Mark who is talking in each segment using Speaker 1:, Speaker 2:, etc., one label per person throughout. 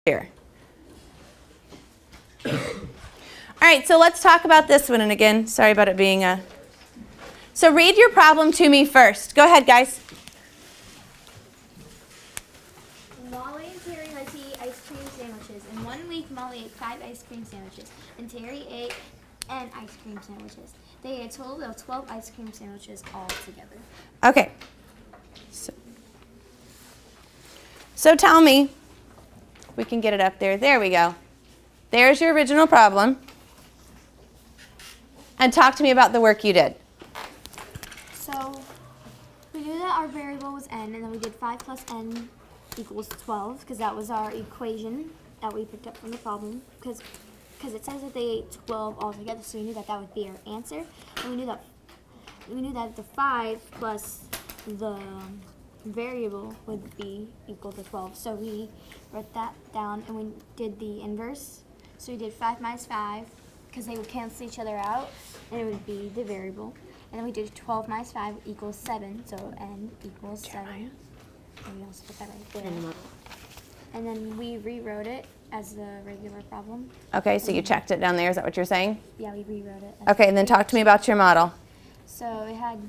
Speaker 1: here. All right, so let's talk about this one. And again, sorry about it being a... So read your problem to me first. Go ahead, guys.
Speaker 2: Molly and Terry had to eat ice cream sandwiches. In 1 week, Molly ate 5 ice cream sandwiches, and Terry ate 10 ice cream sandwiches. They ate a total of 12 ice cream sandwiches all together.
Speaker 1: Okay. So tell me, we can get it up there. There we go. There's your original problem. And talk to me about the work you did.
Speaker 2: So we knew that our variable was n, and then we did 5 plus n equals 12, because that was our equation that we picked up from the problem. Because it says that they ate 12 altogether, so we knew that that would be our answer. And we knew that the 5 plus the variable would be equal to 12. So we wrote that down, and we did the inverse. So we did 5 minus 5, because they would cancel each other out, and it would be the variable. And then we did 12 minus 5 equals 7, so n equals 7. And we also put that right there. And then we rewrote it as the regular problem.
Speaker 1: Okay, so you checked it down there. Is that what you're saying?
Speaker 2: Yeah, we rewrote it.
Speaker 1: Okay, and then talk to me about your model.
Speaker 2: So it had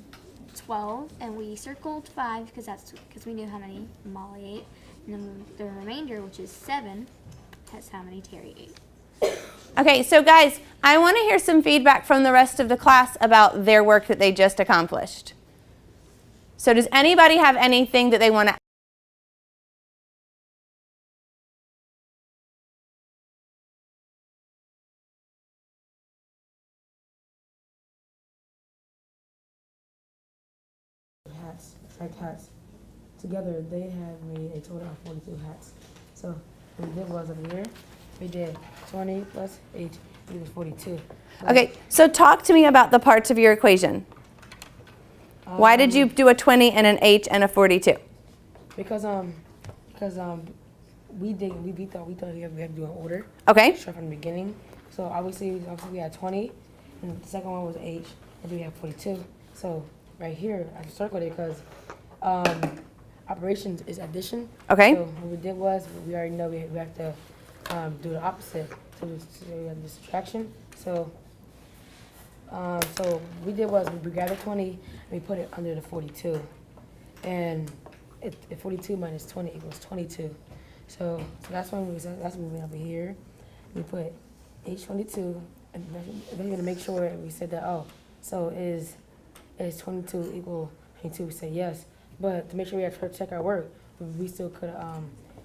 Speaker 2: 12, and we circled 5 because we knew how many Molly ate. And then the remainder, which is 7, has how many Terry ate.
Speaker 1: Okay, so guys, I want to hear some feedback from the rest of the class about their work that they just accomplished. So does anybody have anything that they want to
Speaker 3: hats. Together, they had made a total of 42 hats. So what we did was over here, we did 20 plus 8 equals 42.
Speaker 1: Okay, so talk to me about the parts of your equation. Why did you do a 20 and an H and a 42?
Speaker 3: Because we thought we had to do an order.
Speaker 1: Okay.
Speaker 3: Start from the beginning. So obviously we had 20, and the second one was H, and then we had 42. So right here, I circled it because operations is addition.
Speaker 1: Okay.
Speaker 3: So what we did was, we already know we have to do the opposite. So we have the subtraction. So we did was we grabbed the 20 and we put it under the 42. And 42 minus 20 equals 22. So that's when we went over here. We put H22, and then we're gonna make sure we said that, so is 22 equal 22? We said yes. But to make sure we had to check our work, we still could have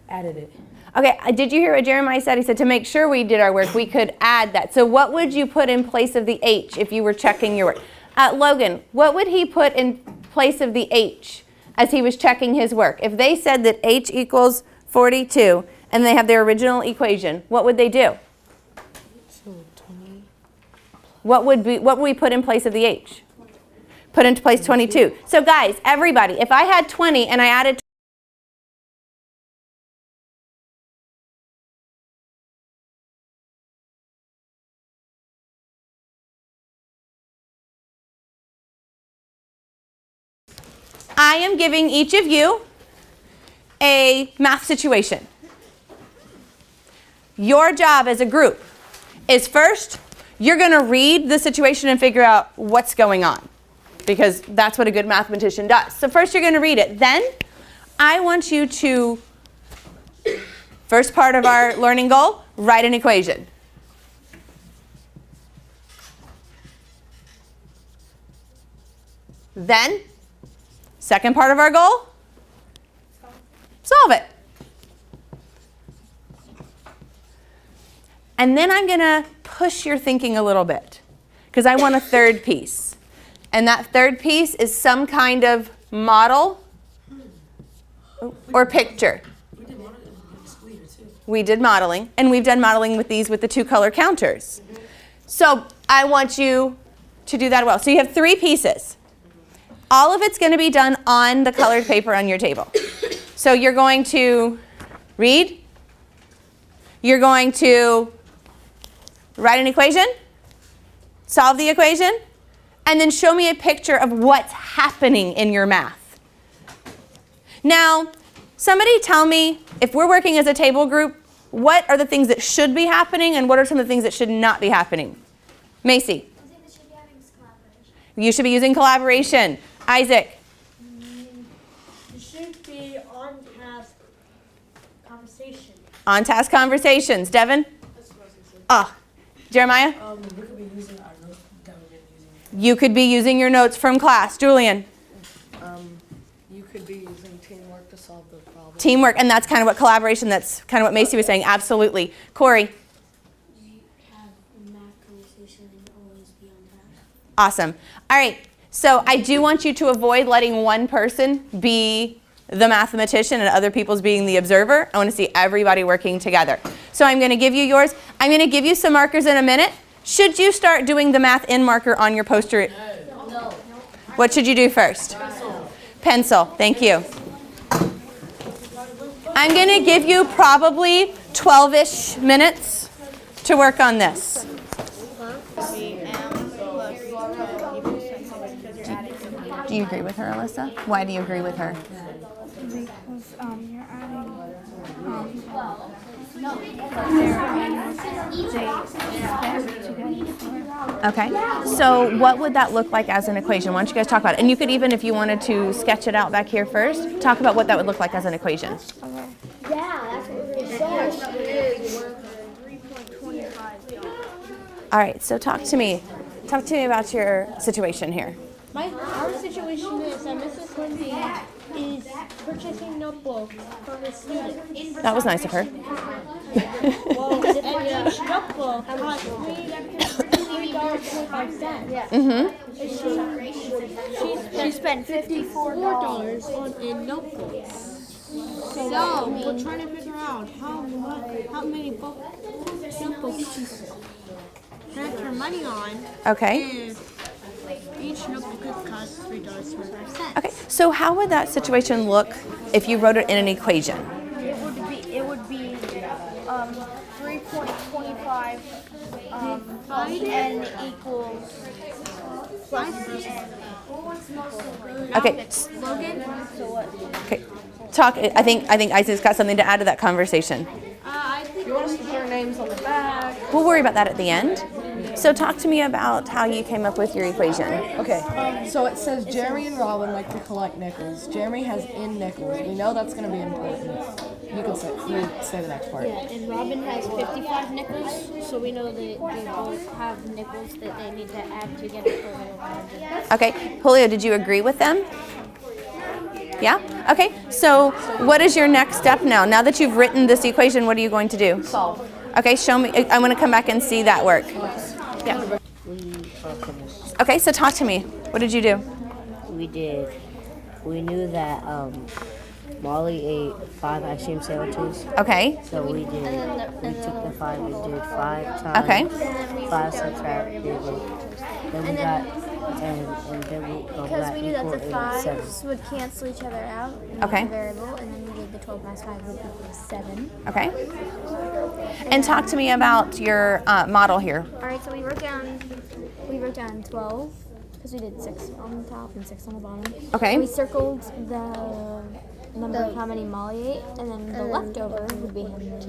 Speaker 3: added it.
Speaker 1: Okay, did you hear what Jeremiah said? He said to make sure we did our work, we could add that. So what would you put in place of the H if you were checking your work? Logan, what would he put in place of the H as he was checking his work? If they said that H equals 42 and they have their original equation, what would they do?
Speaker 3: So 20.
Speaker 1: What would we put in place of the H? Put into place 22. So guys, everybody, if I had 20 and I added I am giving each of you a math situation. Your job as a group is first, you're going to read the situation and figure out what's going on, because that's what a good mathematician does. So first you're going to read it. Then I want you to, first part of our learning goal, write an equation. Then, second part of our goal, solve it. And then I'm going to push your thinking a little bit, because I want a third piece. And that third piece is some kind of model or picture. We did modeling, and we've done modeling with these with the 2 color counters. So I want you to do that well. So you have 3 pieces. All of it's going to be done on the colored paper on your table. So you're going to read. You're going to write an equation, solve the equation, and then show me a picture of what's happening in your math. Now, somebody tell me, if we're working as a table group, what are the things that should be happening and what are some of the things that should not be happening? Macy?
Speaker 2: I think we should be having collaboration.
Speaker 1: You should be using collaboration. Isaac?
Speaker 4: It should be on-task conversation.
Speaker 1: On-task conversations. Devin? Jeremiah?
Speaker 3: We could be using our notes that we've been using.
Speaker 1: You could be using your notes from class. Julian?
Speaker 5: You could be using teamwork to solve the problem.
Speaker 1: Teamwork, and that's kind of what collaboration, that's kind of what Macy was saying. Absolutely. Corey?
Speaker 2: Have math conversation and always be on task.
Speaker 1: Awesome. All right. So I do want you to avoid letting one person be the mathematician and other people's being the observer. I want to see everybody working together. So I'm going to give you yours. I'm going to give you some markers in a minute. Should you start doing the math in marker on your poster? No. What should you do first? Pencil. Thank you. I'm going to give you probably 12-ish minutes to work on this. Do you agree with her, Alyssa? Why do you agree with her?
Speaker 6: Because you're adding
Speaker 1: Okay, so what would that look like as an equation? Why don't you guys talk about it? And you could even, if you wanted to sketch it out back here first, talk about what that would look like as an equation.
Speaker 2: Yeah, that's what we're going to say.
Speaker 1: All right, so talk to me. Talk to me about your situation here.
Speaker 4: Our situation is that Mrs. Lindsay is purchasing notebooks for her students.
Speaker 1: That was nice of her.
Speaker 4: Well, and each notebook costs $3.25.
Speaker 1: Mm-hmm.
Speaker 4: She spent $54 in notebooks. So we're trying to figure out how many notebooks she's spent her money on.
Speaker 1: Okay.
Speaker 4: If each notebook could cost $3.25.
Speaker 1: Okay, so how would that situation look if you wrote it in an equation?
Speaker 6: it would be 3.25 n equals
Speaker 1: Okay. Okay. Talk. I think Isaac's got something to add to that conversation.
Speaker 5: You want us to put our names on the back?
Speaker 1: We'll worry about that at the end. So talk to me about how you came up with your equation.
Speaker 5: Okay, so it says Jeremy and Robin like to collect nickels. Jeremy has in nickels. We know that's going to be important. You can say the next part.
Speaker 2: Yeah, and Robin has 55 nickels, so we know that they both have nickels that they need to add together for the 100.
Speaker 1: Okay. Julio, did you agree with them? Yeah? Okay. So what is your next step now? Now that you've written this equation, what are you going to do?
Speaker 5: Solve.
Speaker 1: Okay, show me. I want to come back and see that work. Yeah. Okay, so talk to me. What did you do?
Speaker 7: We knew that Molly ate 5 ice cream sandwiches.
Speaker 1: Okay.
Speaker 7: So we took the 5 and did 5 times.
Speaker 1: Okay.
Speaker 7: 5 subtracted. Then we got, and then we
Speaker 2: Because we knew that the 5s
Speaker 7: 7.
Speaker 2: would cancel each other out in
Speaker 1: Okay.
Speaker 2: the variable, and then we did the 12 minus 5 would equal 7.
Speaker 1: Okay. And talk to me about your model here.
Speaker 2: All right, so we wrote down 12 because we did 6 on the top and 6 on the bottom.
Speaker 1: Okay.
Speaker 2: We circled the number of how many Molly ate, and then the leftover would be how many.
Speaker 1: All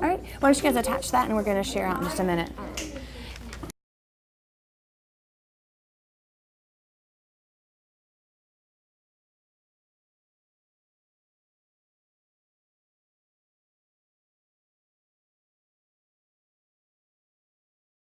Speaker 1: right. Why don't you guys attach that and we're going to share out in just a minute.